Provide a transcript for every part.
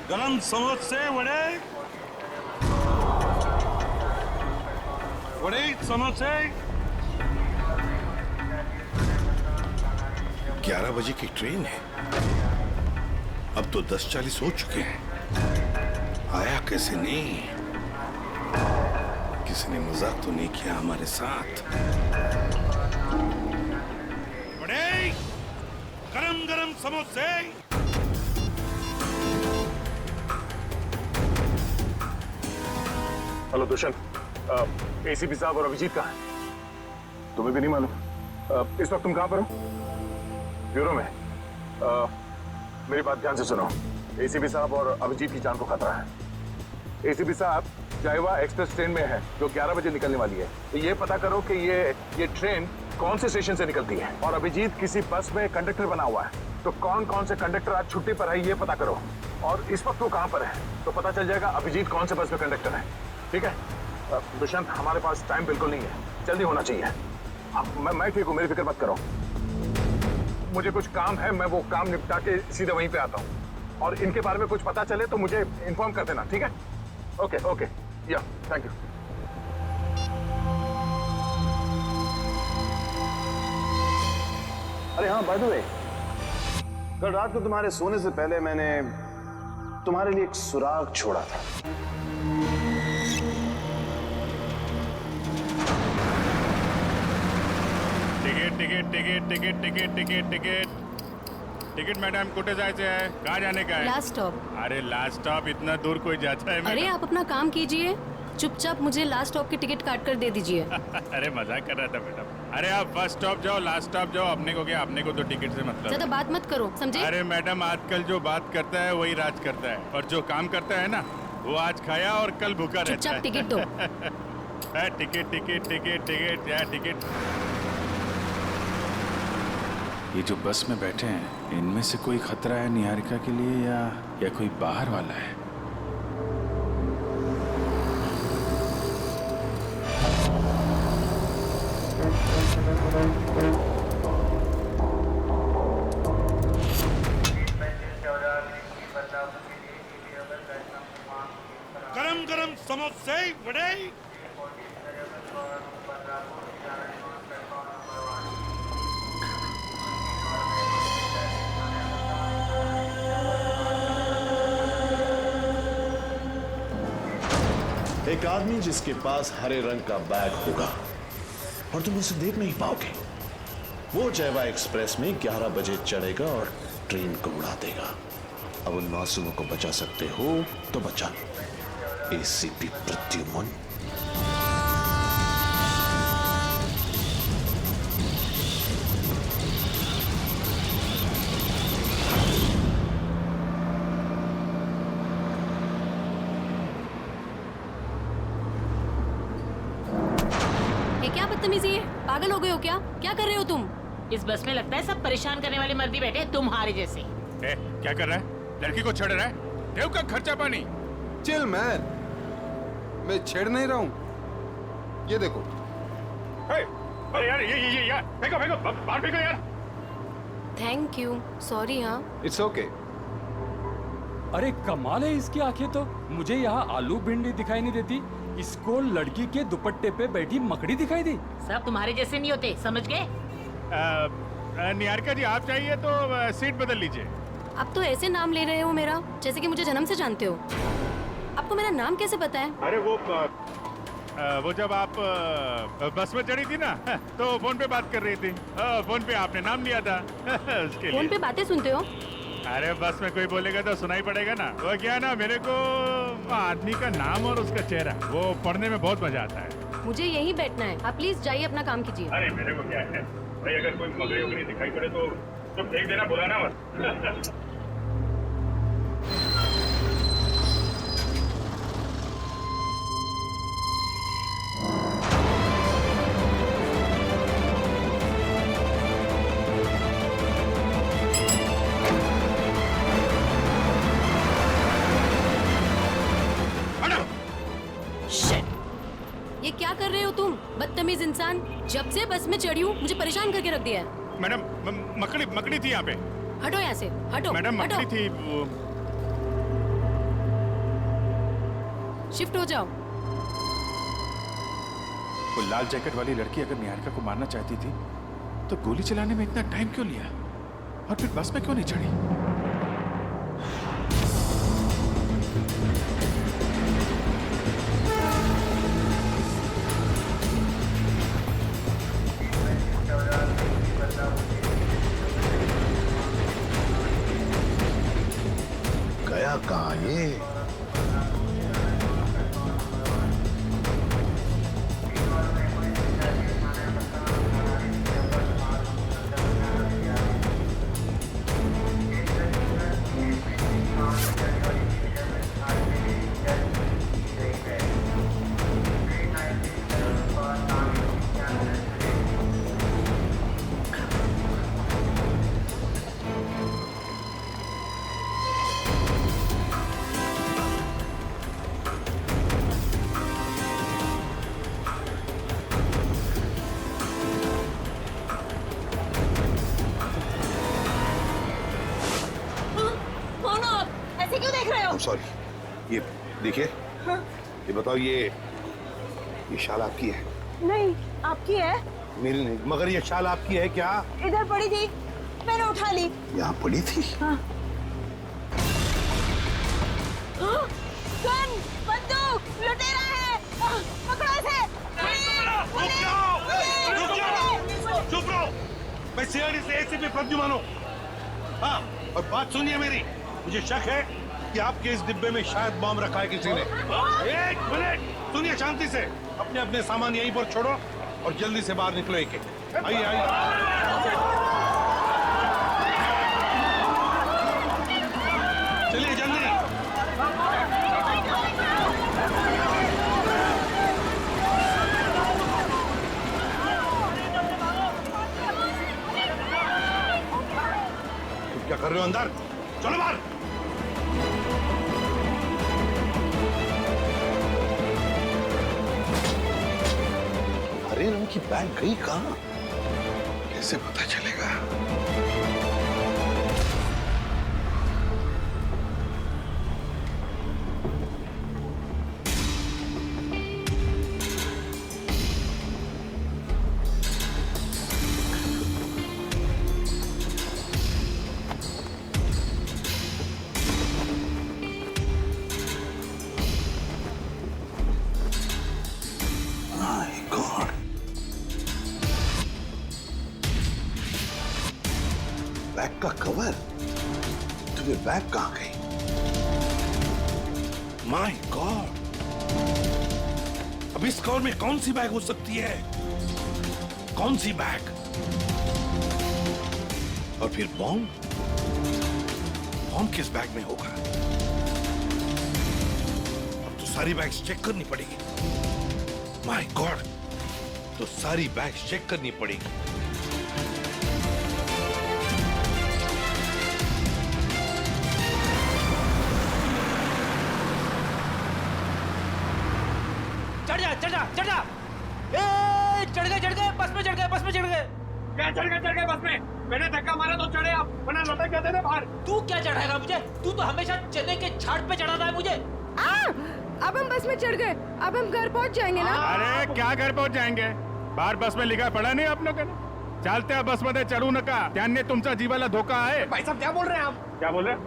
गरम समोसे वड़े वड़े समोसे। 11 बजे की ट्रेन है, अब तो 10:40 हो चुके हैं। आया कैसे नहीं? किसी ने मजाक तो नहीं किया हमारे साथ? वड़े गरम गरम समोसे। हेलो दुष्यंत, एसीपी साहब और अभिजीत कहाँ हैं? तुम्हें भी नहीं मालूम? इस वक्त तुम कहाँ पर हो? ब्यूरो में। मेरी बात ध्यान से सुनो। एसीपी साहब और अभिजीत की जान को खतरा है। एसीपी साहब जायवा एक्सप्रेस ट्रेन में है जो 11 बजे निकलने वाली है। तो ये पता करो कि ये ट्रेन कौन से स्टेशन से निकलती है। और अभिजीत किसी बस में कंडक्टर बना हुआ है, तो कौन कौन से कंडक्टर आज छुट्टी पर है ये पता करो। और इस वक्त वो कहाँ पर है तो पता चल जाएगा अभिजीत कौन से बस में कंडक्टर है। ठीक है दुष्यंत, हमारे पास टाइम बिल्कुल नहीं है, जल्दी होना चाहिए। मैं ठीक हूँ, मेरी फिक्र मत करो। मुझे कुछ काम है, मैं वो काम निपटा के सीधे वहीं पे आता हूँ। और इनके बारे में कुछ पता चले तो मुझे इन्फॉर्म कर देना, ठीक है? ओके ओके, या थैंक यू। अरे हाँ, बाय द वे, कल रात को तुम्हारे सोने से पहले मैंने तुम्हारे लिए एक सुराग छोड़ा था। Ticket ticket ticket ticket ticket ticket ticket madam कुठे जायचे आहे? कहाँ जाने का है? Last stop. अरे लास्ट स्टॉप इतना दूर कोई जाता है? अरे आप अपना काम कीजिए, चुपचाप मुझे लास्ट स्टॉप की टिकट काट कर दे दीजिए। अरे मजाक कर रहा था मैडम। अरे आप फर्स्ट स्टॉप जाओ, लास्ट स्टॉप जाओ, अपने को क्या, अपने को तो टिकट से मतलब। ज्यादा बात मत करो, समझे? अरे मैडम, आजकल जो बात करता है वही राज करता है, और जो काम करता है ना वो आज खाया और कल भूखा रहता है। चुपचाप टिकट दो। टिकट टिकट टिकट टिकट या टिकट। ये जो बस में बैठे हैं इनमें से कोई खतरा है निहारिका के लिए या कोई बाहर वाला है? गरम गरम समोसे वड़े। एक आदमी जिसके पास हरे रंग का बैग होगा और तुम उसे देख नहीं पाओगे, वो जयवा एक्सप्रेस में 11 बजे चढ़ेगा और ट्रेन को उड़ा देगा। अब उन मासूमों को बचा सकते हो तो बचा लो। एसीपी प्रद्युमन। क्या बदतमीजी है? पागल हो गए हो क्या? क्या कर रहे हो तुम? इस बस में लगता है सब परेशान करने वाले मर्दी बैठे हैं तुम्हारे जैसे। क्या कर रहा है? लड़की को छेड़ रहा है? देव का खर्चा पानी। चिल मैन, मैं छेड़ नहीं रहा हूँ। ये देखो। अरे यार ये यार फेंको फेंको बाहर फेंको यार। Thank you, sorry. हाँ इट्स ओके। अरे कमाल है इसकी आंखें तो। मुझे यहाँ आलू भिंडी दिखाई नहीं देती, इसको लड़की के दुपट्टे पे बैठी मकड़ी दिखाई दी। सब तुम्हारे जैसे नहीं होते, समझ गए? निहारिका जी, आप चाहिए तो सीट बदल लीजिए। आप तो ऐसे नाम ले रहे हो मेरा जैसे कि मुझे जन्म से जानते हो। आपको मेरा नाम कैसे पता है? अरे वो जब आप बस में चढ़ी थी ना तो फोन पे बात कर रही थी। फोन पे आपने नाम लिया था उसके फोन लिए। पे बातें सुनते हो? अरे बस में कोई बोलेगा तो सुनाई पड़ेगा ना। वो क्या ना, मेरे को आदमी का नाम और उसका चेहरा वो पढ़ने में बहुत मजा आता है। मुझे यहीं बैठना है, आप प्लीज जाइए, अपना काम कीजिए। अरे मेरे को क्या है भाई, अगर कोई मकड़ी उकड़ी दिखाई पड़े तो फेंक देना, बुलाना मत। ये क्या कर रहे हो तुम, बदतमीज इंसान? जब से बस में चढ़ी हूँ मुझे परेशान करके रख दिया है। मैडम, मकड़ी थी यहाँ पे। हटो यहाँ से, हटो। मैडम हटो। मकड़ी थी वो। शिफ्ट हो जाओ। वो लाल जैकेट वाली लड़की अगर निहारिका को मारना चाहती थी तो गोली चलाने में इतना टाइम क्यों लिया और फिर बस में क्यों नहीं चढ़ी? गया कहाँ ये? कौन हो आप? ऐसे क्यों देख रहे हो? सॉरी, ये देखिए, ये बताओ, ये शाल आपकी है? नहीं, आपकी है। मेरी नहीं, मगर ये शाल आपकी है क्या? इधर पड़ी थी, मैंने उठा ली। यहाँ पड़ी थी? गन, बंदूक, लुटेरा है। पकड़ो इसे। चुप रहो। मैं सीआईडी से एसीपी प्रद्युमन हूँ। हाँ, और बात सुनिए मेरी, मुझे शक है कि आपके इस डिब्बे में शायद बम रखा है किसी ने। एक मिनट सुनिए शांति से। अपने अपने सामान यहीं पर छोड़ो और जल्दी से बाहर निकलो। एक आइए आइए। चलिए जल्दी। तुम क्या कर रहे हो अंदर? चलो बाहर। हरे रंग की बैग गई कहाँ? कैसे पता चलेगा? बैग का कवर? तुम्हें बैग कहाँ गई? My God! अब इस कवर में कौन सी बैग हो सकती है? कौन सी बैग? और फिर बॉम्ब? बॉम्ब किस बैग में होगा? अब तो सारी बैग्स चेक करनी पड़ेगी। My God! तो सारी बैग्स चेक करनी पड़ेगी। चढ़ जा। ए, चढ़ गए, बस में चढ़ गए। क्या चढ़ गए बस में? मैंने धक्का मारा तो चढ़े आप, वरना लौटा क्या देने बाहर। तू क्या चढ़ाएगा मुझे? तू तो हमेशा चने के झाड़ पे चढ़ाता है मुझे। अब हम बस में चढ़ गए, अब हम घर पहुंच जाएंगे ना? अरे क्या घर पहुंच जाएंगे? बाहर बस में लिखा पड़ा नहीं आप लोगों ने? चालते बस मध्ये चढ़ू नका, त्याने तुमचा जीवाला धोका है। भाई साहब क्या बोल रहे हैं आप? क्या बोल रहे हैं?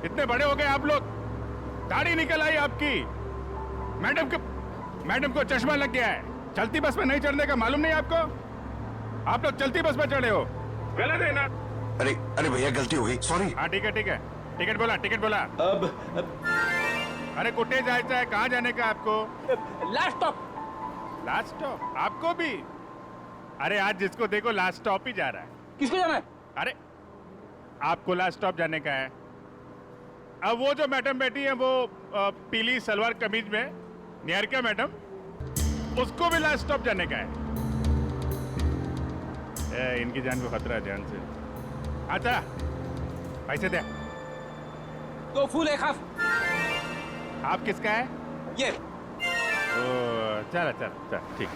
इतने बड़े हो गए आप लोग, दाढ़ी निकल आई आपकी। मैडम को चश्मा लग गया है। चलती बस में नहीं चढ़ने का मालूम नहीं आपको? आप लोग चलती बस में चढ़े हो, गलत है ना? अरे भैया गलती हो गई, सॉरी। हाँ ठीक है। टिकट बोला। अब अरे कुटे जायचं है? कहाँ जाने का आपको? लास्ट स्टॉप आपको भी? अरे आज जिसको देखो लास्ट स्टॉप ही जा रहा है। किसको जाना है? अरे आपको लास्ट स्टॉप जाने का है। अब वो जो मैडम बैठी है वो पीली सलवार कमीज में, निहारिका मैडम, उसको भी लास्ट स्टॉप जाने का है। इनकी जान को खतरा है, ध्यान से। अच्छा पैसे दे। 2 फूल 1 हाफ। आप किसका है? ये ओ चला ठीक।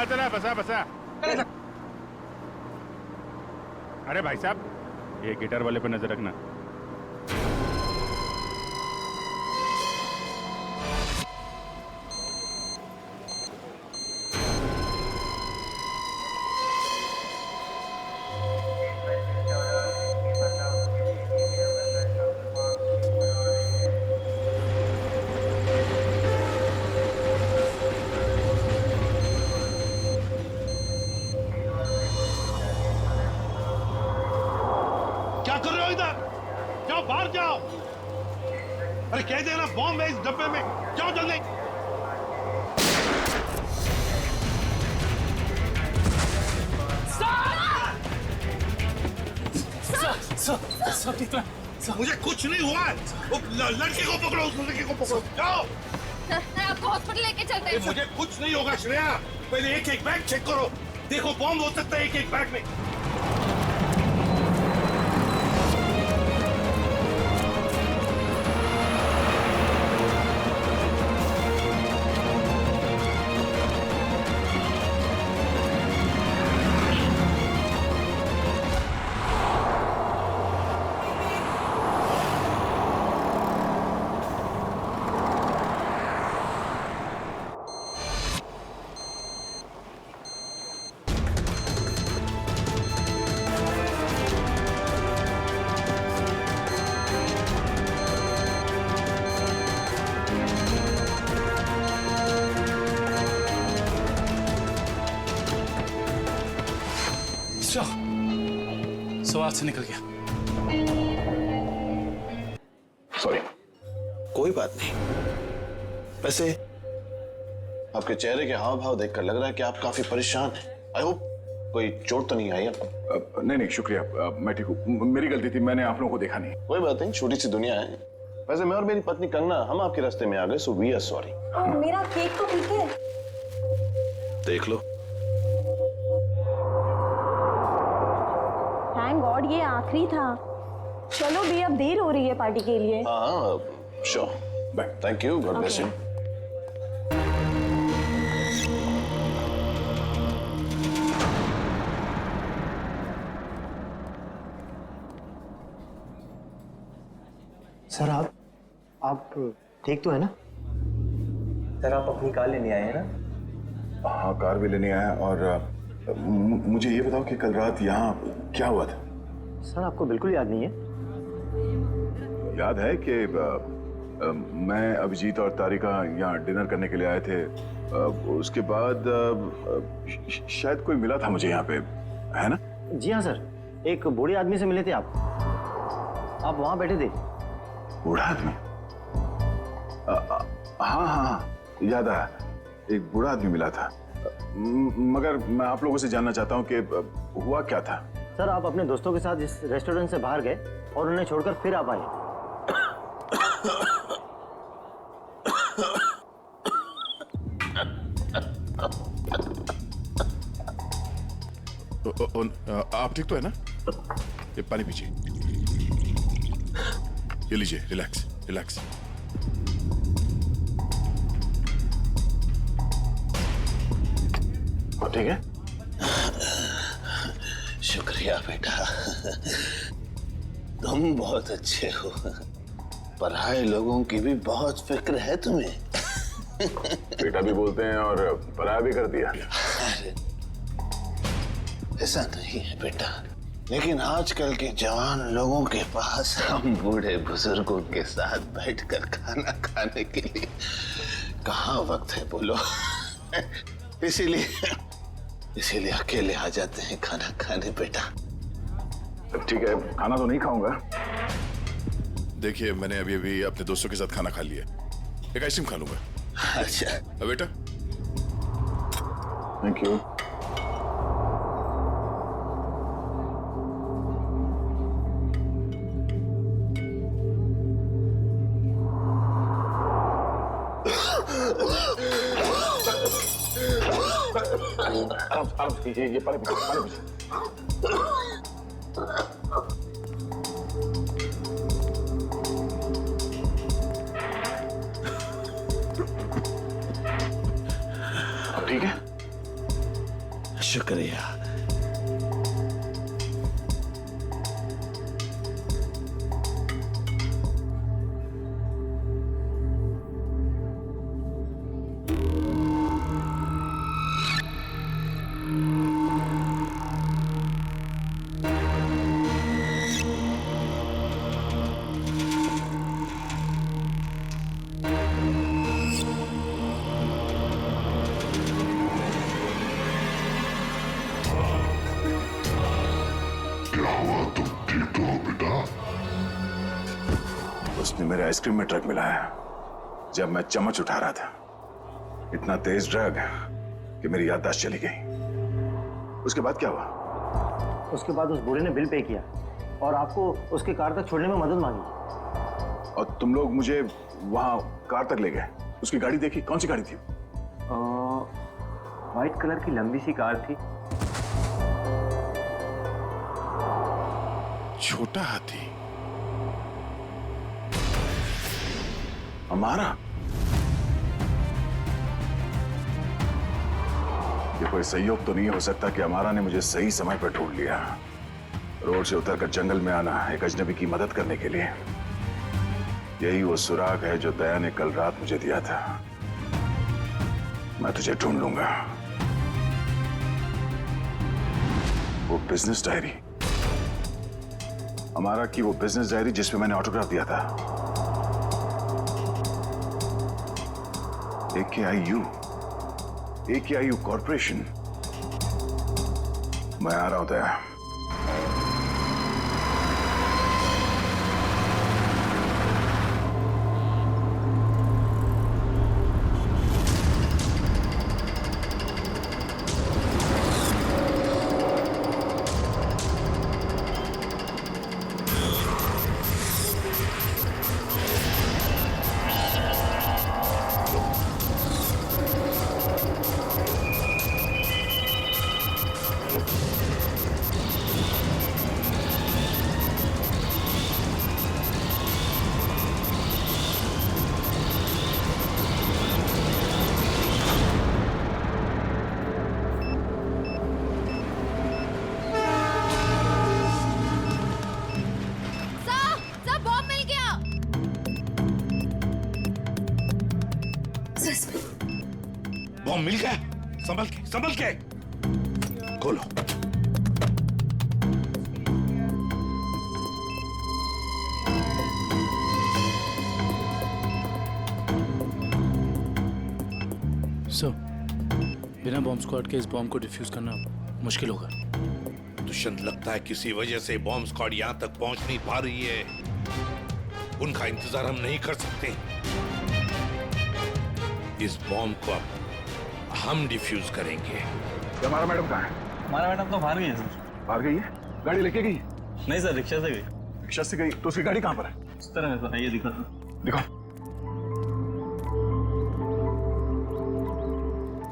चला बसा। अरे भाई साहब, ये गिटार वाले पे नजर रखना। अरे कह देना बॉम्ब है इस डब्बे में, जाओ जल्दी। मुझे कुछ नहीं हुआ है। वो लड़की को पकड़ो, उस लड़की को पकड़ो, जाओ। आपको हॉस्पिटल लेके चलते हैं। मुझे कुछ नहीं होगा श्रेया, पहले एक एक बैग चेक करो, देखो बॉम्ब हो सकता है एक एक बैग में। सवाल से निकल गया। सॉरी। कोई बात नहीं। वैसे आपके चेहरे के हाव भाव देखकर लग रहा है कि आप काफी परेशान हैं। आई होप कोई चोट तो नहीं आई आपको? नहीं शुक्रिया, मैं ठीक हूँ। मेरी गलती थी, मैंने आप लोगों को देखा नहीं। कोई बात नहीं, छोटी सी दुनिया है। वैसे मैं और मेरी पत्नी कंगना हम आपके रास्ते में आ गए, सो वी आर सॉरी। मेरा केक तो ठीक है। देख लो। थैंक गॉड ये आखिरी था। चलो भी अब देर हो रही है पार्टी के लिए। हाँ sure, bye. Thank you, God bless you. Sir आप ठीक तो है ना? सर आप अपनी कार लेने आए हैं ना? हाँ कार भी लेने आया। और मुझे ये बताओ कि कल रात यहाँ क्या हुआ था? सर आपको बिल्कुल याद नहीं है? याद है कि मैं, अभिजीत और तारिका यहाँ डिनर करने के लिए आए थे। उसके बाद शायद कोई मिला था मुझे यहाँ पे, है ना? जी हाँ सर, एक बूढ़े आदमी से मिले थे आप वहाँ बैठे थे। बूढ़ा आदमी? हाँ हाँ याद आया, एक बूढ़ा आदमी मिला था। मगर मैं आप लोगों से जानना चाहता हूँ कि हुआ क्या था? सर आप अपने दोस्तों के साथ इस रेस्टोरेंट से बाहर गए और उन्हें छोड़कर फिर आप आए। आप ठीक तो है ना? ये पानी पीजिए, ये लीजिए, रिलैक्स रिलैक्स। ठीक है? शुक्रिया बेटा, तुम बहुत अच्छे हो। पराये लोगों की भी बहुत फिक्र है तुम्हें। बेटा भी बोलते हैं और पराया भी कर दिया। अरे ऐसा नहीं है बेटा, लेकिन आजकल के जवान लोगों के पास हम बूढ़े बुजुर्गों के साथ बैठकर खाना खाने के लिए कहाँ वक्त है बोलो। इसीलिए अकेले आ जाते हैं खाना खाने बेटा। ठीक है, खाना तो नहीं खाऊंगा। देखिए मैंने अभी अभी अपने दोस्तों के साथ खाना खा लिया, एक आइसक्रीम खा लूंगा। अच्छा बेटा। Thank you. आराम से ये पानी पीजिए। ठीक है? शुक्रिया। उसने मेरे आइसक्रीम में ड्रग मिलाया जब मैं चम्मच उठा रहा था। इतना तेज ड्रग कि मेरी याददाश्त चली गई। उसके बाद क्या हुआ? उसके बाद उस बूढ़े ने बिल पे किया और आपको उसके कार तक छोड़ने में मदद मांगी। और तुम लोग मुझे वहां कार तक ले गए। उसकी गाड़ी देखी? कौन सी गाड़ी थी? व्हाइट कलर की लंबी सी कार थी। छोटा हाथी हमारा? ये कोई संयोग तो नहीं हो सकता कि हमारा ने मुझे सही समय पर ढूंढ लिया। रोड से उतरकर जंगल में आना एक अजनबी की मदद करने के लिए। यही वो सुराग है जो दया ने कल रात मुझे दिया था। मैं तुझे ढूंढ लूंगा। वो बिजनेस डायरी, हमारा की वो बिजनेस डायरी जिसमें मैंने ऑटोग्राफ दिया था। AKIU corporation. मैं आ रहा हूं दया। बॉम्ब मिल गया। संभल के खोलो। सर, बिना बॉम्ब स्क्वाड के इस बॉम्ब को डिफ्यूज करना मुश्किल होगा। दुष्यंत, लगता है किसी वजह से बॉम्ब स्क्वाड यहां तक पहुंच नहीं पा रही है। उनका इंतजार हम नहीं कर सकते। इस बॉम्ब को अब हम डिफ्यूज करेंगे। हमारा मैडम कहाँ है? हमारा मैडम तो बाहर गई है सर। बाहर गई है? गाड़ी लेके गई? नहीं सर, रिक्शा से गई। रिक्शा से गई? तो उसकी गाड़ी कहाँ पर है? इस तरह है सर, ये दिखाता। दिखाओ।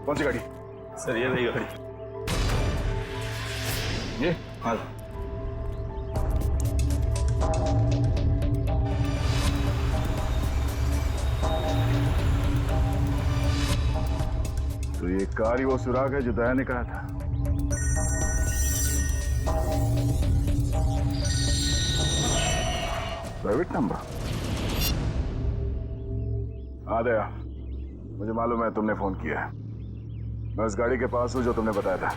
कौन सी गाड़ी? सर ये रही गाड़ी। ये? हाँ। तो ये कार ही वो सुराग है जो दया ने कहा था। Private number? हाँ दया, मुझे मालूम है तुमने फोन किया है। मैं उस गाड़ी के पास हूं जो तुमने बताया था।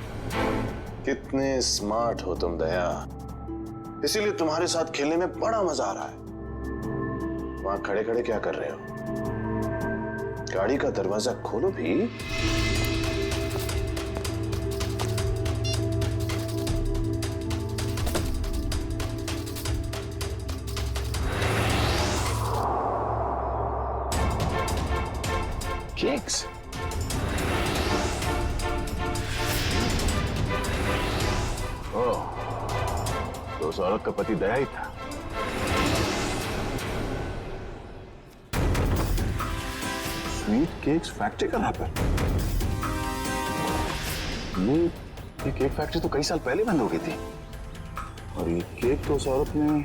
कितने स्मार्ट हो तुम दया, इसीलिए तुम्हारे साथ खेलने में बड़ा मजा आ रहा है। वहां खड़े खड़े क्या कर रहे हो? गाड़ी का दरवाजा खोलो भी। केक्स? ओह, तो उस औरत का पति दया ही था। स्वीट केक्स फैक्ट्री का नाम है। ये केक फैक्ट्री तो कई साल पहले बंद हो गई थी और ये केक तो उस औरत ने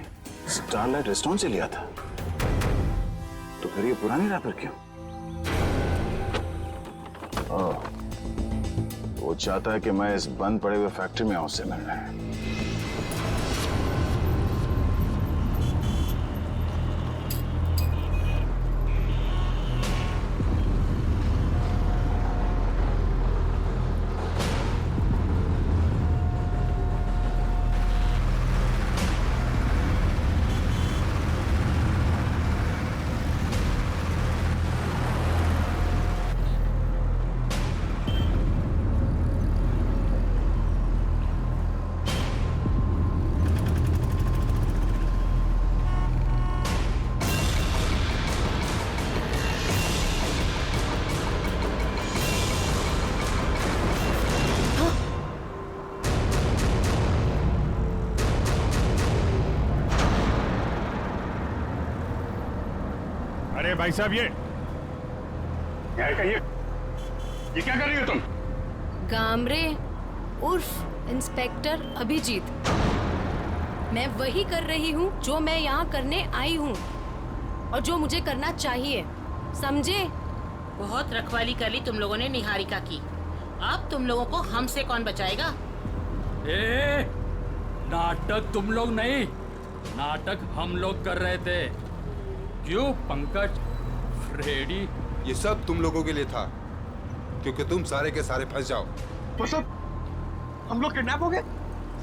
स्टारलाइट रेस्टोरेंट से लिया था। तो फिर ये पुरानी रैपर क्यों? ओह, वो चाहता है कि मैं इस बंद पड़े हुए फैक्ट्री में आऊं उससे मिलने। अरे भाई साहब ये क्या कर रही हो तुम? गामरे उर्फ इंस्पेक्टर अभिजीत, मैं वही कर रही हूँ जो मैं यहाँ करने आई हूँ और जो मुझे करना चाहिए, समझे? बहुत रखवाली कर ली तुम लोगों ने निहारिका की। अब तुम लोगों को हमसे कौन बचाएगा? ए, नाटक तुम लोग नहीं, नाटक हम लोग कर रहे थे। क्यों पंकज, फ्रेडी? ये सब तुम लोगों के लिए था, क्योंकि तुम सारे के सारे फंस जाओ। तो सब हम लोग किडनैप हो गए?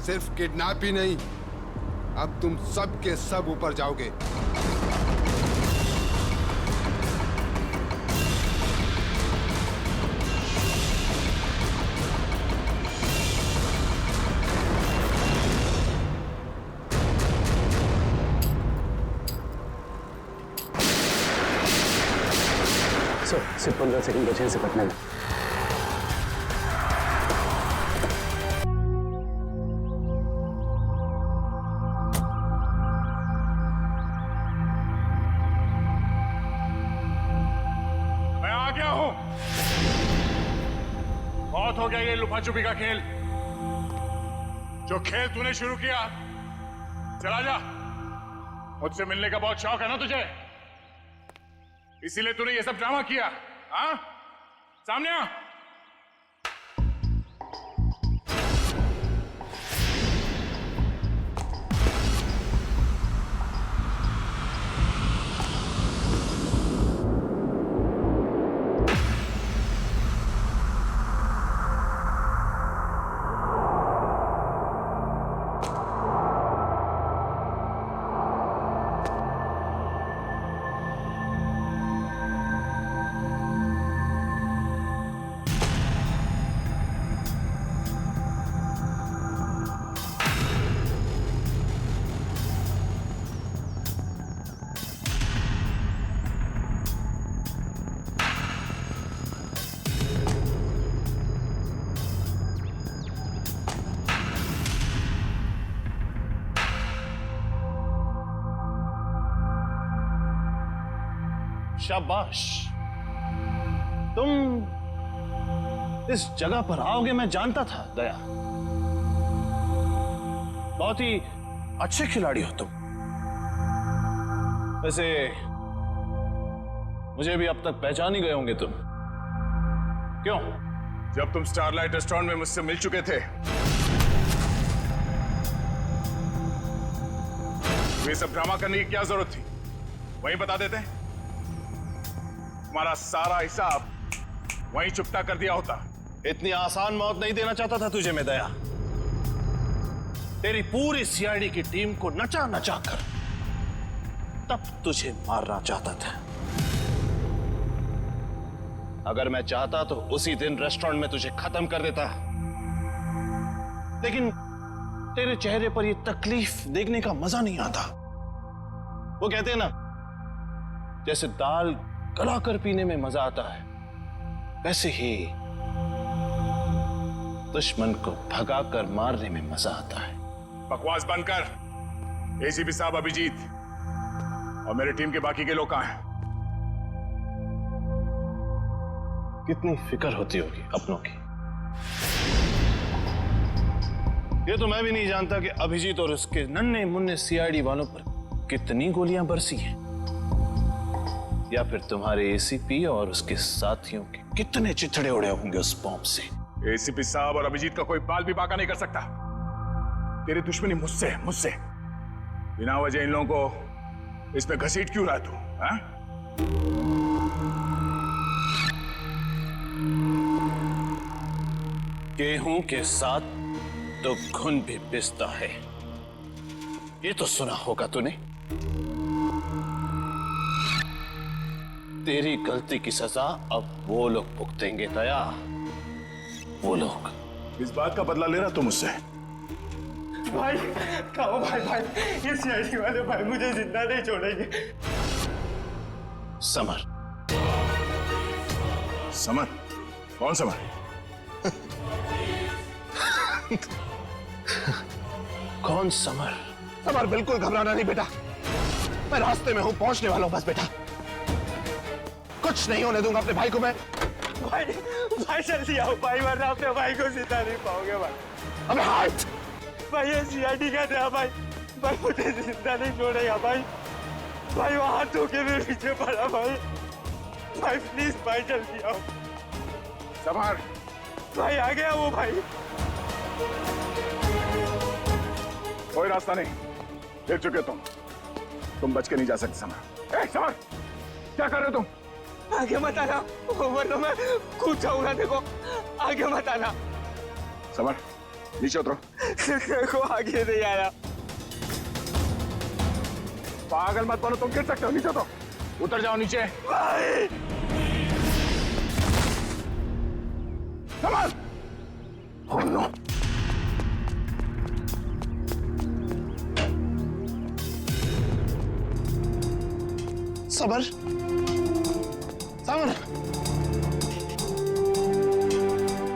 सिर्फ किडनैप ही नहीं, अब तुम सब के सब ऊपर जाओगे। सिर्फ 15 सेकंड बचे से पटने में। मैं आ गया हूं। बहुत हो गया ये लुका छुपी का खेल। जो खेल तूने शुरू किया, चला जा। मुझसे मिलने का बहुत शौक है ना तुझे, इसीलिए तूने ये सब ड्रामा किया। हाँ, सामने आ। शाबाश, तुम इस जगह पर आओगे मैं जानता था दया। बहुत ही अच्छे खिलाड़ी हो तुम। वैसे मुझे भी अब तक पहचान ही गए होंगे तुम, क्यों? जब तुम स्टारलाइट रेस्टोरेंट में मुझसे मिल चुके थे, ये सब ड्रामा करने की क्या जरूरत थी? वहीं बता देते, तुम्हारा सारा हिसाब वहीं चुपता कर दिया होता। इतनी आसान मौत नहीं देना चाहता था तुझे मैं दया। तेरी पूरी सीआईडी की टीम को नचा नचा कर तब तुझे मारना चाहता था। अगर मैं चाहता तो उसी दिन रेस्टोरेंट में तुझे खत्म कर देता, लेकिन तेरे चेहरे पर यह तकलीफ देखने का मजा नहीं आता। वो कहते हैं ना, जैसे दाल गलाकर पीने में मजा आता है, वैसे ही दुश्मन को भगाकर मारने में मजा आता है। बकवास बंद कर। एसीपी साहब अभिजीत और मेरे टीम के बाकी के लोग कहां हैं? कितनी फिक्र होती होगी अपनों की। ये तो मैं भी नहीं जानता कि अभिजीत और उसके नन्हे मुन्ने सीआईडी वालों पर कितनी गोलियां बरसी हैं, या फिर तुम्हारे एसीपी और उसके साथियों के कितने चिथड़े उड़े होंगे उस बॉम्ब से। एसीपी साहब और अभिजीत का कोई बाल भी बाका नहीं कर सकता। तेरी दुश्मनी मुझसे मुझसे बिना वजह इन लोगों को इसमें घसीट क्यों रहा तू? हाँ? गेहूं के साथ तो घुन भी पिसता है, ये तो सुना होगा तूने। तेरी गलती की सजा अब वो लोग भुगतेंगे दया, वो लोग। इस बात का बदला ले रहा तू मुझसे? भाई कहो भाई, ये सीआईडी वाले भाई मुझे जिंदा नहीं छोड़ेंगे। समर। समर? कौन समर? कौन समर? समर, बिल्कुल घबराना नहीं बेटा, मैं रास्ते में हूं, पहुंचने वाला हूं बस बेटा। टच नहीं होने दूंगा अपने भाई को मैं। भाई भाई जल्दी आओ भाई, वरना अपने भाई को जिंदा नहीं पाओगे भाई। अबे हाथ। भाई ये सीआईडी कहते हैं भाई, भाई मुझे जिंदा नहीं छोड़ेगा भाई। भाई वो हाथ धो के मेरे पीछे पड़ा भाई। भाई प्लीज भाई जल्दी आओ। संभाल। भाई आ गया वो भाई। कोई रास्ता नहीं, गिर चुके तुम बच के नहीं जा सकते। समर, समर, क्या कर रहे हो तुम? आगे मत आना, वरना मैं कूद जाऊंगा। देखो आगे मत आना। समर नीचे उतरो। देखो आगे नहीं आया। पागल मत बनो, तुम गिर सकते हो। नीचे उतरो, उतर जाओ नीचे। भाई समर। Oh no. सबर, सबर,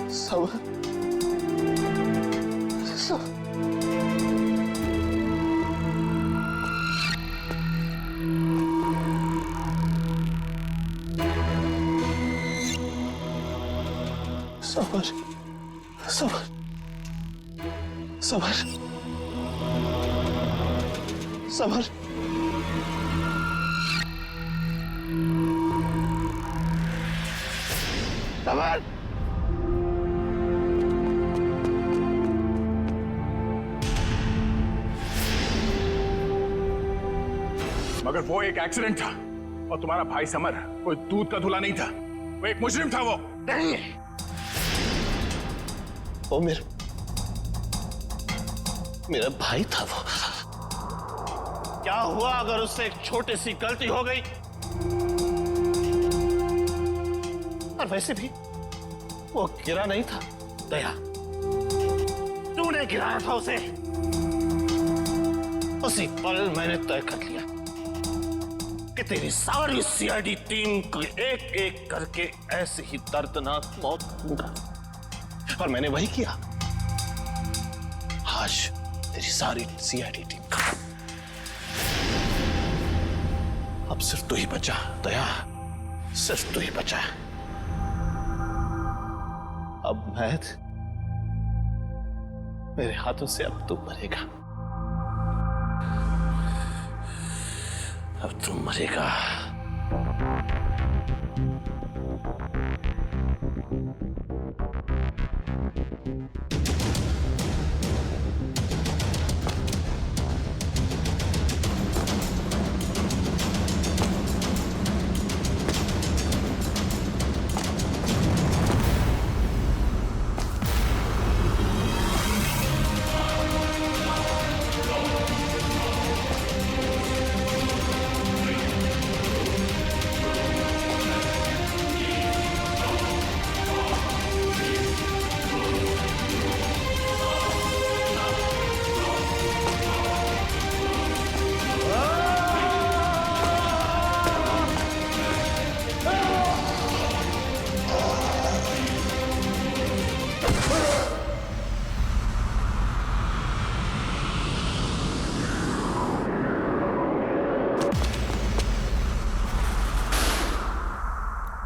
सबर, सबर, सबर, सबर, सबर, सबर। मगर वो एक एक्सीडेंट था और तुम्हारा भाई समर कोई दूध का धुला नहीं था, वो एक मुजरिम था। वो नहीं, वो मेरा भाई था। वो क्या हुआ अगर उससे एक छोटी सी गलती हो गई? और वैसे भी वो गिरा नहीं था दया, तूने गिराया था उसे। उसी पल मैंने तय कर लिया कि तेरी सारी सीआईडी टीम को एक एक करके ऐसे ही दर्दनाक मौत दूंगा, और मैंने वही किया। आज तेरी सारी सीआईडी टीम खत्म। अब सिर्फ तू ही बचा दया, सिर्फ तू ही बचा। अब मैं, मेरे हाथों से अब तू मरेगा, अब तू मरेगा।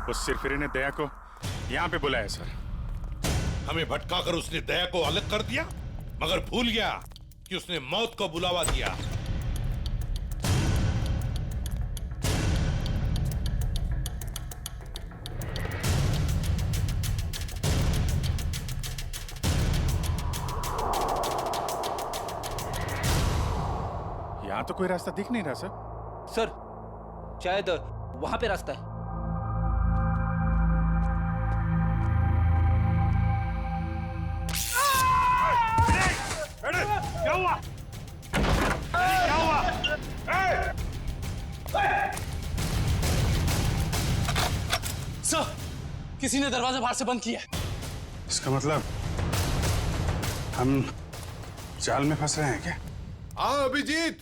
उस सिरफिरे ने दया को यहाँ पे बुलाया सर। हमें भटकाकर उसने दया को अलग कर दिया, मगर भूल गया कि उसने मौत को बुलावा दिया। यहाँ तो कोई रास्ता दिख नहीं रहा सर। सर शायद वहां पे रास्ता है। क्या हुआ? क्या हुआ? सर, किसी ने दरवाजा बाहर से बंद किया है। इसका मतलब हम जाल में फंस रहे हैं क्या? हाँ अभिजीत,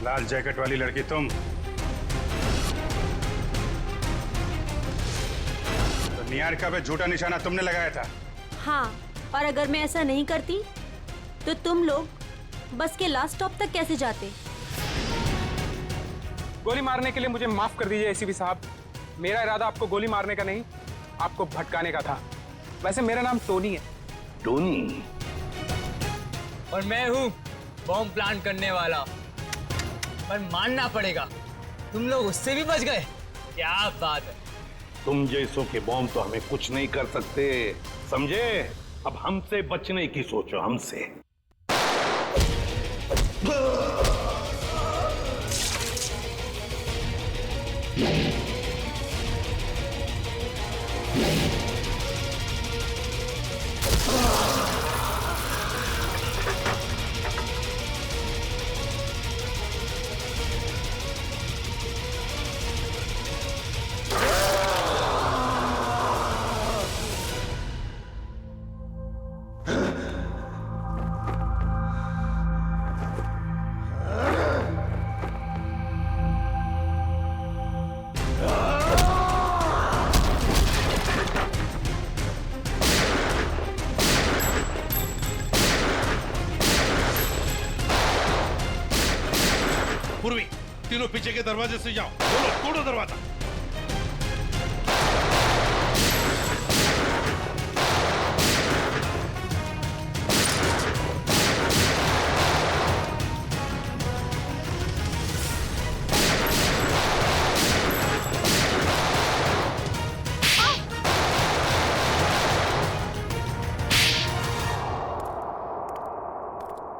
लाल जैकेट वाली लड़की तुम? तो निहारिका पे झूठा निशाना तुमने लगाया था? हाँ, और अगर मैं ऐसा नहीं करती तो तुम लोग बस के लास्ट स्टॉप तक कैसे जाते? गोली मारने के लिए मुझे माफ कर दीजिए एसीपी साहब। मेरा इरादा आपको गोली मारने का नहीं, आपको भटकाने का था। वैसे मेरा नाम टोनी है। टोनी? और मैं हूँ बॉम्ब प्लांट करने वाला। पर मानना पड़ेगा, तुम लोग उससे भी बच गए। क्या बात है। तुम जैसों के बॉम्ब तो हमें कुछ नहीं कर सकते, समझे? अब हमसे बचने की सोचो, हमसे। पूर्वी, तीनों पीछे के दरवाजे से जाओ। बोलो, तोड़ो दरवाजा।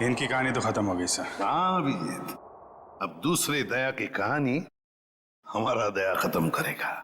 इनकी कहानी तो खत्म हो गई सर। हाँ अभिजीत, अब दूसरे दया की कहानी हमारा दया खत्म करेगा।